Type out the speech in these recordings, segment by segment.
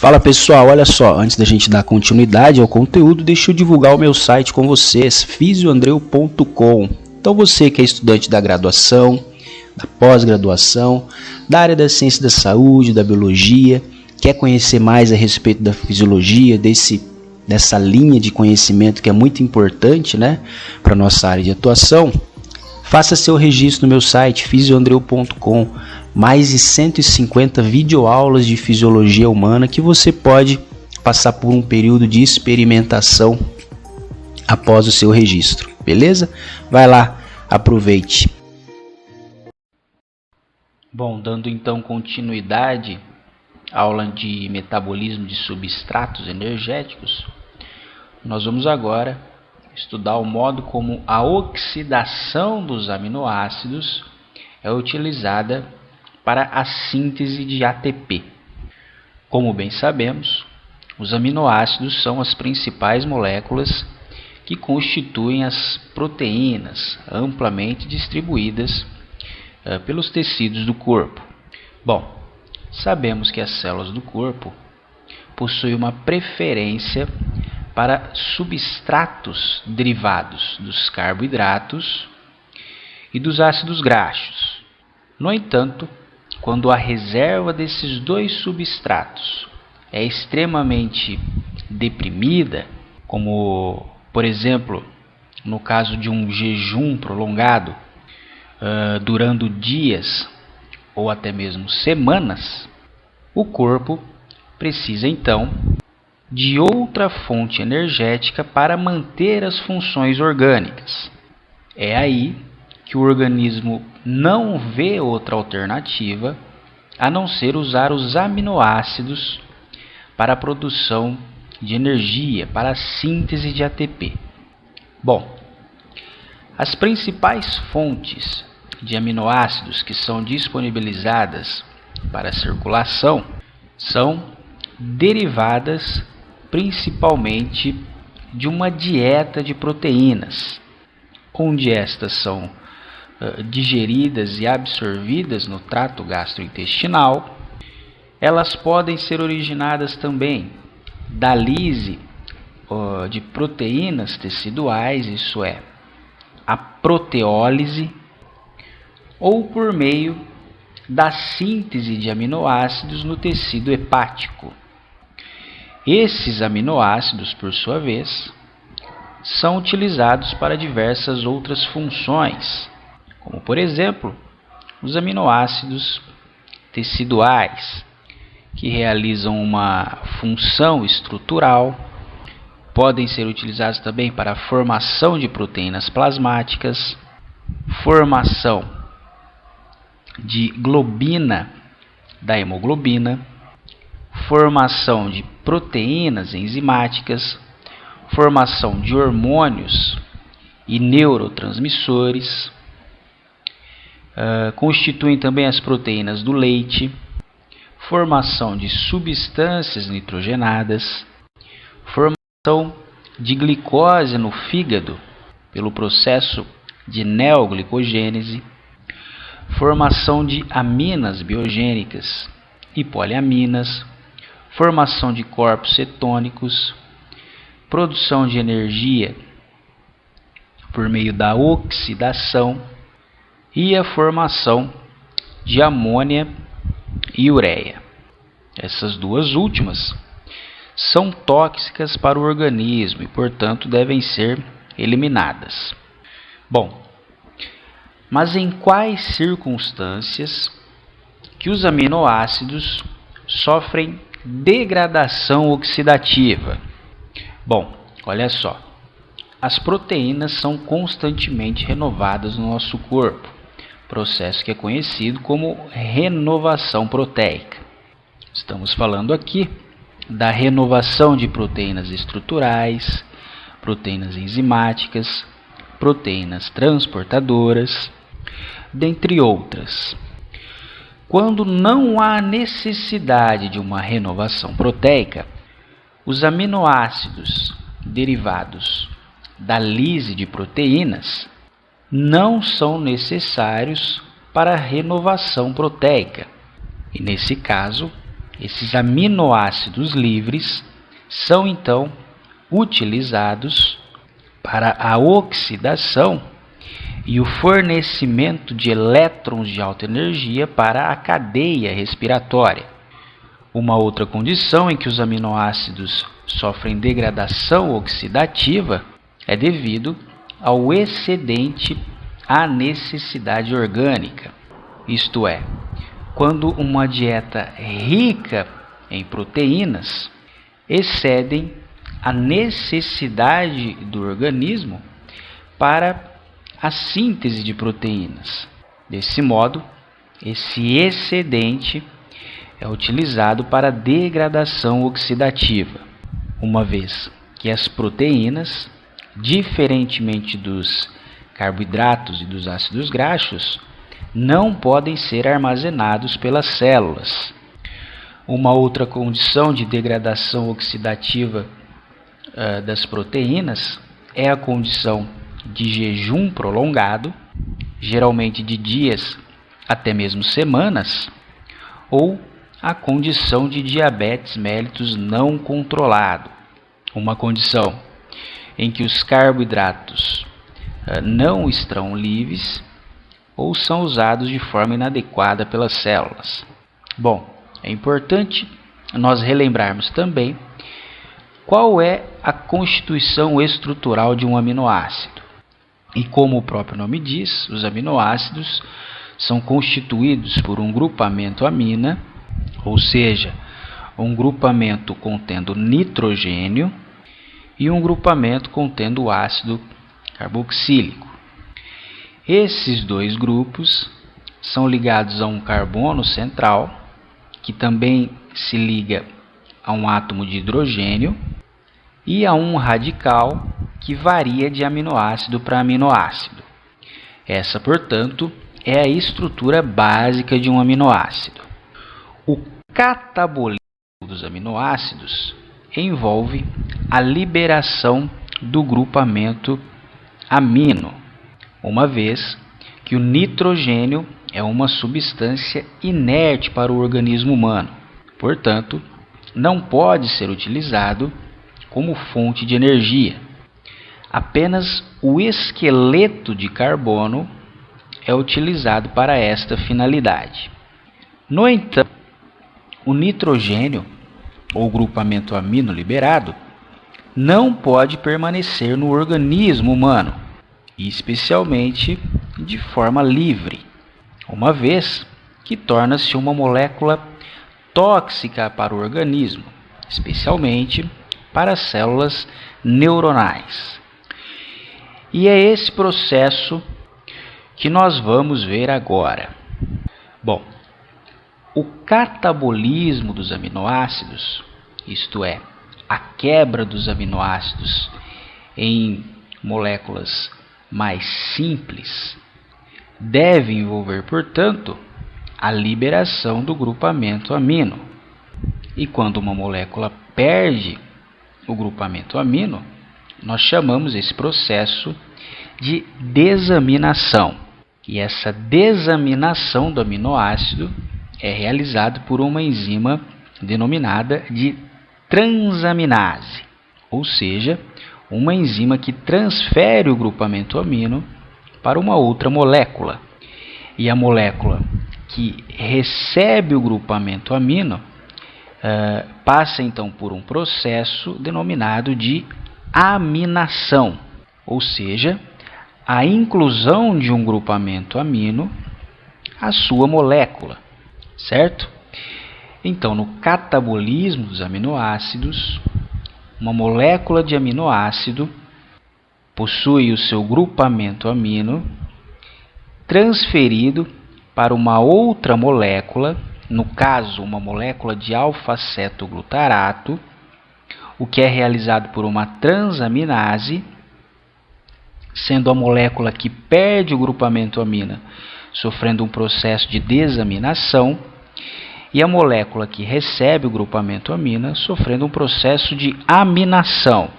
Fala pessoal, olha só, antes da gente dar continuidade ao conteúdo, deixa eu divulgar o meu site com vocês, fisioandreu.com. Então você que é estudante da graduação, da pós-graduação, da área da ciência da saúde, da biologia, quer conhecer mais a respeito da fisiologia, dessa linha de conhecimento que é muito importante, né, para a nossa área de atuação, faça seu registro no meu site, fisioandreu.com. Mais de 150 videoaulas de fisiologia humana que você pode passar por um período de experimentação após o seu registro, beleza? Vai lá, aproveite. Bom, dando então continuidade à aula de metabolismo de substratos energéticos, nós vamos agora estudar o modo como a oxidação dos aminoácidos é utilizada para a síntese de ATP. Como bem sabemos, os aminoácidos são as principais moléculas que constituem as proteínas amplamente distribuídas pelos tecidos do corpo. Bom, sabemos que as células do corpo possuem uma preferência para substratos derivados dos carboidratos e dos ácidos graxos. No entanto, quando a reserva desses dois substratos é extremamente deprimida, como, por exemplo, no caso de um jejum prolongado, durando dias ou até mesmo semanas, o corpo precisa então de outra fonte energética para manter as funções orgânicas. É aí que o organismo não vê outra alternativa a não ser usar os aminoácidos para a produção de energia, para a síntese de ATP. Bom, as principais fontes de aminoácidos que são disponibilizadas para a circulação são derivadas principalmente de uma dieta de proteínas, onde estas são digeridas e absorvidas no trato gastrointestinal. Elas podem ser originadas também da lise de proteínas teciduais, isso é, a proteólise, ou por meio da síntese de aminoácidos no tecido hepático. Esses aminoácidos, por sua vez, são utilizados para diversas outras funções, como por exemplo, os aminoácidos teciduais, que realizam uma função estrutural, podem ser utilizados também para a formação de proteínas plasmáticas, formação de globina da hemoglobina, formação de proteínas enzimáticas, formação de hormônios e neurotransmissores, constituem também as proteínas do leite, formação de substâncias nitrogenadas, formação de glicose no fígado pelo processo de neoglicogênese, formação de aminas biogênicas e poliaminas, formação de corpos cetônicos, produção de energia por meio da oxidação e a formação de amônia e ureia. Essas duas últimas são tóxicas para o organismo e, portanto, devem ser eliminadas. Bom, mas em quais circunstâncias que os aminoácidos sofrem degradação oxidativa? Bom, olha só, as proteínas são constantemente renovadas no nosso corpo, processo que é conhecido como renovação proteica. Estamos falando aqui da renovação de proteínas estruturais, proteínas enzimáticas, proteínas transportadoras, dentre outras. Quando não há necessidade de uma renovação proteica, os aminoácidos derivados da lise de proteínas não são necessários para a renovação proteica. E nesse caso, Esses aminoácidos livres são então utilizados para a oxidação e o fornecimento de elétrons de alta energia para a cadeia respiratória. Uma outra condição em que os aminoácidos sofrem degradação oxidativa é devido ao excedente à necessidade orgânica, isto é, quando uma dieta rica em proteínas excedem a necessidade do organismo para a síntese de proteínas. Desse modo, esse excedente é utilizado para a degradação oxidativa, uma vez que as proteínas, diferentemente dos carboidratos e dos ácidos graxos, não podem ser armazenados pelas células. Uma outra condição de degradação oxidativa das proteínas é a condição de jejum prolongado, geralmente de dias até mesmo semanas, ou a condição de diabetes mellitus não controlado, uma condição em que os carboidratos não estão livres ou são usados de forma inadequada pelas células. Bom, é importante nós relembrarmos também qual é a constituição estrutural de um aminoácido. E como o próprio nome diz, os aminoácidos são constituídos por um grupamento amina, ou seja, um grupamento contendo nitrogênio e um grupamento contendo ácido carboxílico. Esses dois grupos são ligados a um carbono central, que também se liga a um átomo de hidrogênio, e a um radical que varia de aminoácido para aminoácido. Essa, portanto, é a estrutura básica de um aminoácido. O catabolismo dos aminoácidos envolve a liberação do grupamento amino, uma vez que o nitrogênio é uma substância inerte para o organismo humano, portanto, não pode ser utilizado como fonte de energia. Apenas o esqueleto de carbono é utilizado para esta finalidade. No entanto, o nitrogênio, ou grupamento amino liberado, não pode permanecer no organismo humano, e especialmente de forma livre, uma vez que torna-se uma molécula tóxica para o organismo, especialmente para as células neuronais. E é esse processo que nós vamos ver agora. Bom, o catabolismo dos aminoácidos, isto é, a quebra dos aminoácidos em moléculas mais simples, deve envolver, portanto, a liberação do grupamento amino. E quando uma molécula perde o grupamento amino, nós chamamos esse processo de desaminação. E essa desaminação do aminoácido é realizada por uma enzima denominada de transaminase, ou seja, uma enzima que transfere o grupamento amino para uma outra molécula. E a molécula que recebe o grupamento amino passa então por um processo denominado de aminação, ou seja, a inclusão de um grupamento amino à sua molécula, certo? Então, no catabolismo dos aminoácidos, uma molécula de aminoácido possui o seu grupamento amino transferido para uma outra molécula, no caso, uma molécula de alfa-cetoglutarato, o que é realizado por uma transaminase, sendo a molécula que perde o grupamento amina sofrendo um processo de desaminação, e a molécula que recebe o grupamento amina sofrendo um processo de aminação.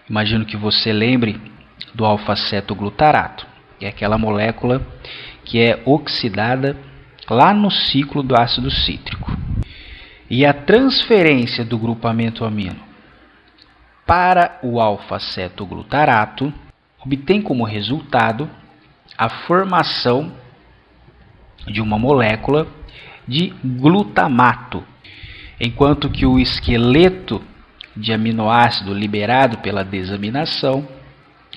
Imagino que você lembre do alfa-cetoglutarato, que é aquela molécula que é oxidada lá no ciclo do ácido cítrico. E a transferência do grupamento amino para o alfa-cetoglutarato obtém como resultado a formação de uma molécula de glutamato, enquanto que o esqueleto de aminoácido liberado pela desaminação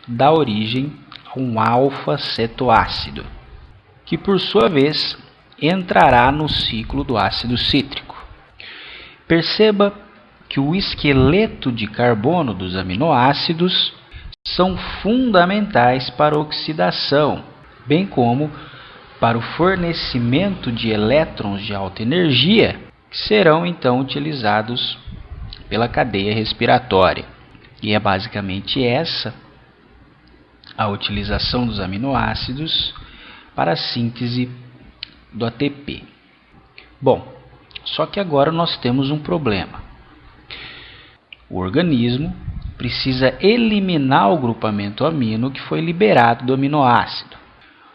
dá origem a um alfa-cetoácido, que por sua vez entrará no ciclo do ácido cítrico. Perceba que o esqueleto de carbono dos aminoácidos são fundamentais para a oxidação, bem como para o fornecimento de elétrons de alta energia, que serão então utilizados pela cadeia respiratória. E é basicamente essa a utilização dos aminoácidos para a síntese do ATP. Bom, só que agora nós temos um problema. O organismo precisa eliminar o grupamento amino que foi liberado do aminoácido.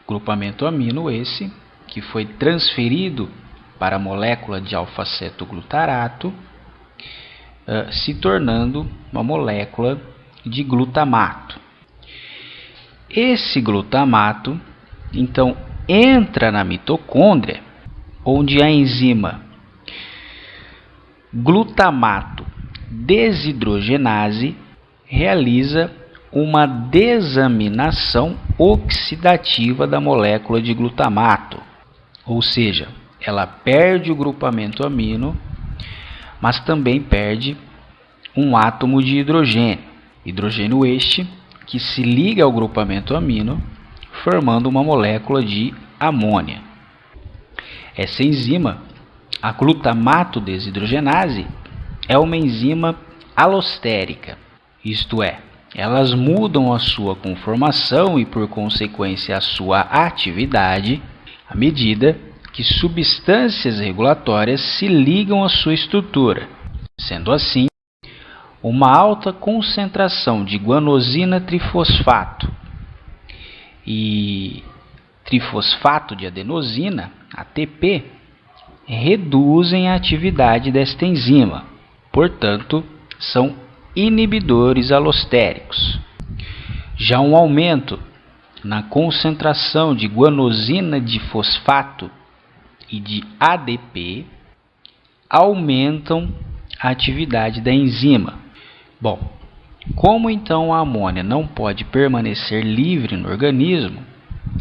Grupamento amino esse que foi transferido para a molécula de alfa-cetoglutarato, se tornando uma molécula de glutamato. Esse glutamato, então, entra na mitocôndria, onde a enzima glutamato desidrogenase realiza uma desaminação oxidativa da molécula de glutamato, ou seja, ela perde o grupamento amino, mas também perde um átomo de hidrogênio. Hidrogênio este que se liga ao grupamento amino, formando uma molécula de amônia. Essa enzima, a glutamato desidrogenase, é uma enzima alostérica, isto é, elas mudam a sua conformação e, por consequência, a sua atividade à medida que substâncias regulatórias se ligam à sua estrutura. Sendo assim, uma alta concentração de guanosina trifosfato e trifosfato de adenosina, ATP, reduzem a atividade desta enzima, portanto, são inibidores alostéricos. Já um aumento na concentração de guanosina de fosfato e de ADP aumentam a atividade da enzima. Bom, como então a amônia não pode permanecer livre no organismo,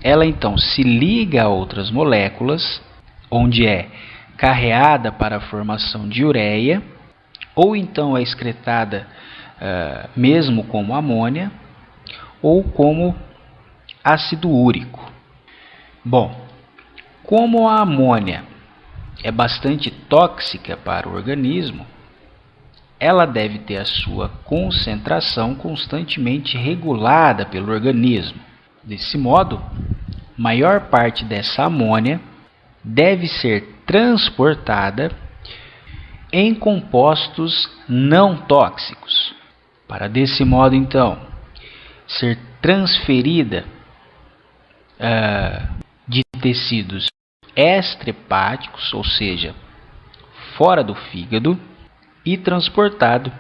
ela então se liga a outras moléculas, onde é carreada para a formação de ureia, ou então é excretada mesmo como amônia, ou como ácido úrico. Bom, como a amônia é bastante tóxica para o organismo, ela deve ter a sua concentração constantemente regulada pelo organismo. Desse modo, maior parte dessa amônia deve ser transportada em compostos não tóxicos, para desse modo então ser transferida de tecidos extrahepáticos, ou seja, fora do fígado, e transportado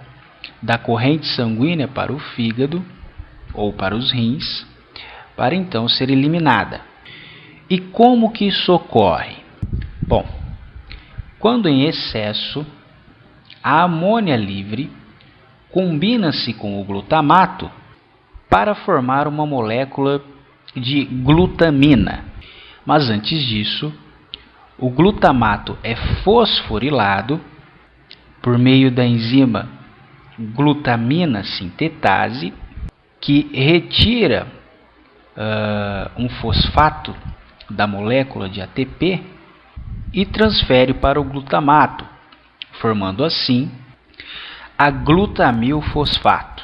da corrente sanguínea para o fígado ou para os rins, para então ser eliminada. E como que isso ocorre? Bom, quando em excesso, a amônia livre combina-se com o glutamato para formar uma molécula de glutamina. Mas antes disso, o glutamato é fosforilado por meio da enzima glutamina sintetase, que retira um fosfato da molécula de ATP e transfere para o glutamato, formando assim a glutamilfosfato.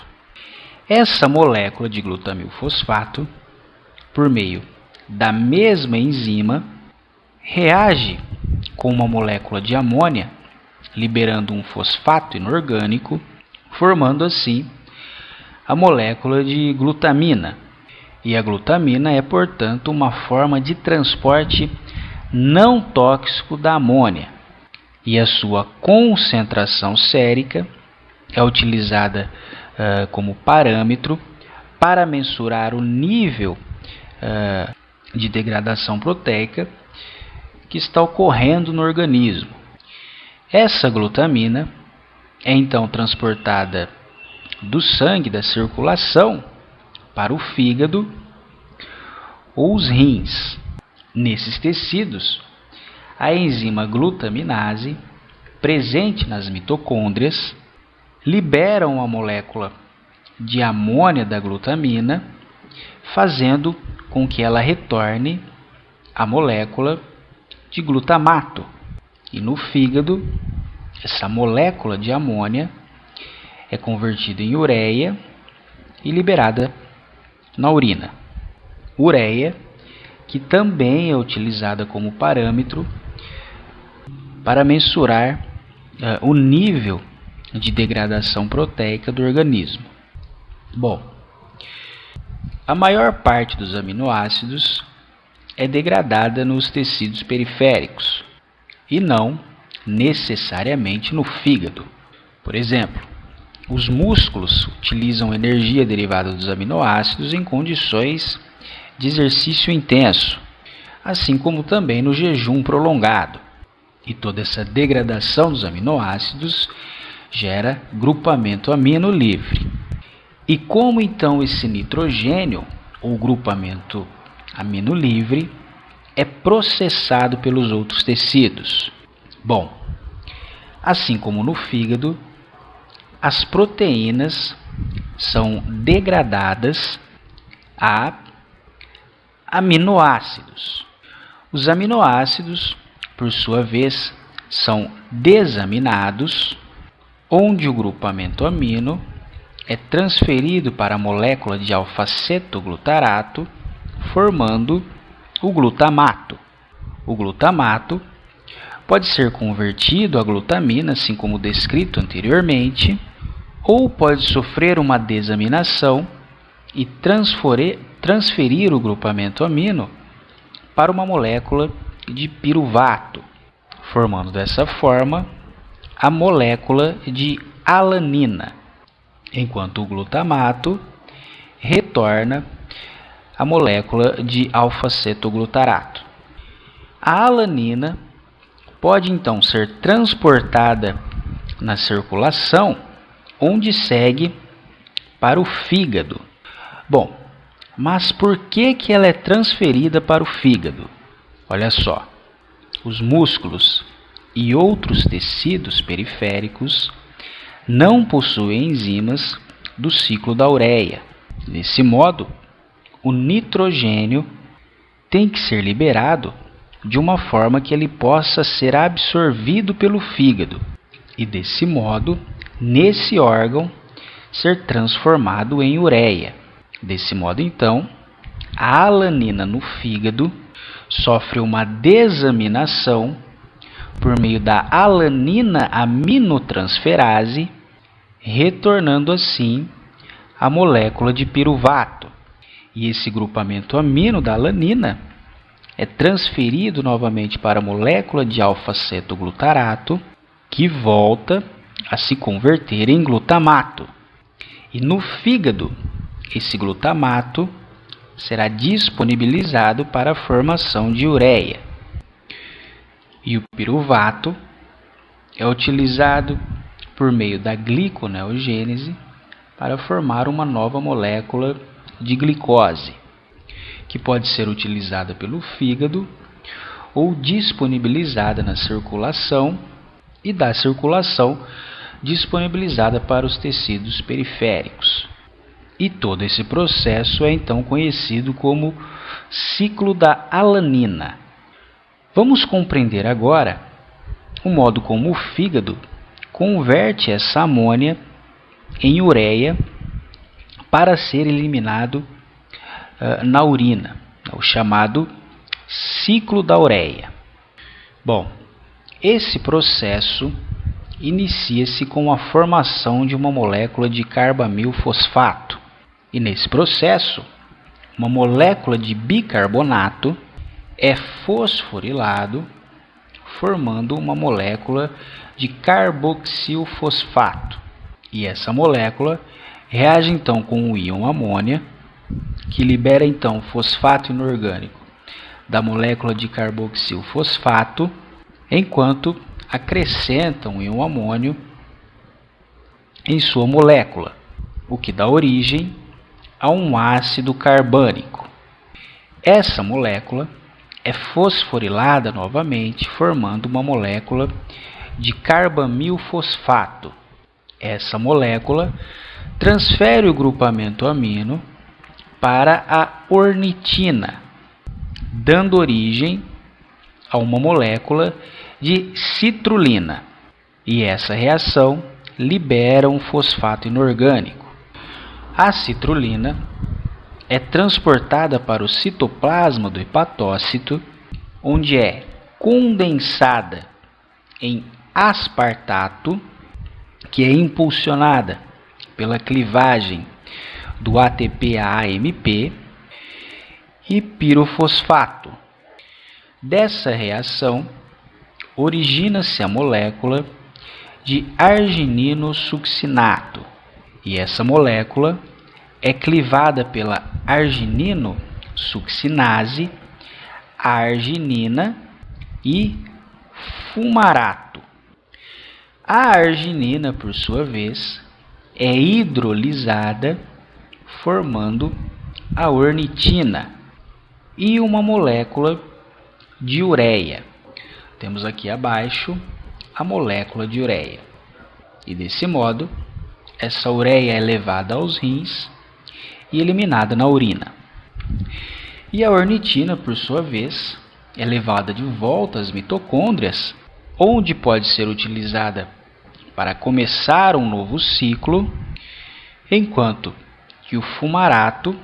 Essa molécula de glutamilfosfato, por meio da mesma enzima, reage com uma molécula de amônia, liberando um fosfato inorgânico, formando assim a molécula de glutamina. E a glutamina é, portanto, uma forma de transporte não tóxico da amônia. e a sua concentração sérica é utilizada como parâmetro para mensurar o nível de degradação proteica que está ocorrendo no organismo. Essa glutamina é então transportada do sangue, da circulação, para o fígado ou os rins. Nesses tecidos, a enzima glutaminase, presente nas mitocôndrias, libera uma molécula de amônia da glutamina, fazendo com que ela retorne a molécula de glutamato. E no fígado, essa molécula de amônia é convertida em ureia e liberada na urina. Ureia, que também é utilizada como parâmetro para mensurar o nível de degradação proteica do organismo. Bom, a maior parte dos aminoácidos é degradada nos tecidos periféricos e não necessariamente no fígado. Por exemplo, os músculos utilizam energia derivada dos aminoácidos em condições de exercício intenso, assim como também no jejum prolongado. E toda essa degradação dos aminoácidos gera grupamento amino livre. E como então esse nitrogênio, ou grupamento amino livre, é processado pelos outros tecidos? Bom, assim como no fígado, as proteínas são degradadas a aminoácidos. Os aminoácidos, por sua vez, são desaminados, onde o grupamento amino é transferido para a molécula de alfa-cetoglutarato, formando o glutamato. O glutamato pode ser convertido a glutamina, assim como descrito anteriormente, ou pode sofrer uma desaminação e transferir o grupamento amino para uma molécula de piruvato, formando dessa forma a molécula de alanina, enquanto o glutamato retorna a molécula de alfa-cetoglutarato. A alanina pode então ser transportada na circulação, onde segue para o fígado. Bom, mas por que ela é transferida para o fígado? Olha só, os músculos e outros tecidos periféricos não possuem enzimas do ciclo da ureia. Desse modo, o nitrogênio tem que ser liberado de uma forma que ele possa ser absorvido pelo fígado e, desse modo, nesse órgão, ser transformado em ureia. Desse modo, então, a alanina no fígado sofre uma desaminação por meio da alanina aminotransferase, retornando assim a molécula de piruvato. E esse grupamento amino da alanina é transferido novamente para a molécula de alfa-cetoglutarato, que volta a se converter em glutamato. E no fígado, esse glutamato será disponibilizado para a formação de ureia. E o piruvato é utilizado por meio da gliconeogênese para formar uma nova molécula de glicose, que pode ser utilizada pelo fígado ou disponibilizada na circulação e da circulação disponibilizada para os tecidos periféricos. E todo esse processo é então conhecido como ciclo da alanina. Vamos compreender agora o modo como o fígado converte essa amônia em ureia para ser eliminado na urina, o chamado ciclo da ureia. Bom, esse processo inicia-se com a formação de uma molécula de carbamilfosfato. E nesse processo, uma molécula de bicarbonato é fosforilado, formando uma molécula de carboxilfosfato. E essa molécula reage então com o íon amônia, que libera então fosfato inorgânico da molécula de carboxilfosfato, enquanto acrescenta um íon amônio em sua molécula, o que dá origem a um ácido carbânico. Essa molécula é fosforilada novamente, formando uma molécula de carbamilfosfato. Essa molécula transfere o grupamento amino para a ornitina, dando origem a uma molécula de citrulina. E essa reação libera um fosfato inorgânico. A citrulina é transportada para o citoplasma do hepatócito, onde é condensada em aspartato, que é impulsionada pela clivagem do ATP a AMP, e pirofosfato. Dessa reação, origina-se a molécula de arginino succinato, e essa molécula é clivada pela arginino succinase, arginina e fumarato. A arginina, por sua vez, é hidrolisada, formando a ornitina e uma molécula de ureia. Temos aqui abaixo a molécula de ureia. E desse modo, essa ureia é levada aos rins e eliminada na urina. E a ornitina, por sua vez, é levada de volta às mitocôndrias, onde pode ser utilizada para começar um novo ciclo, enquanto que o fumarato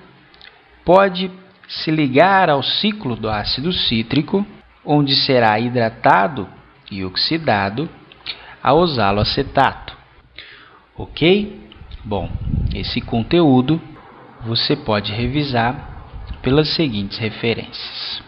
pode se ligar ao ciclo do ácido cítrico, onde será hidratado e oxidado a oxaloacetato. Ok? Bom, esse conteúdo você pode revisar pelas seguintes referências.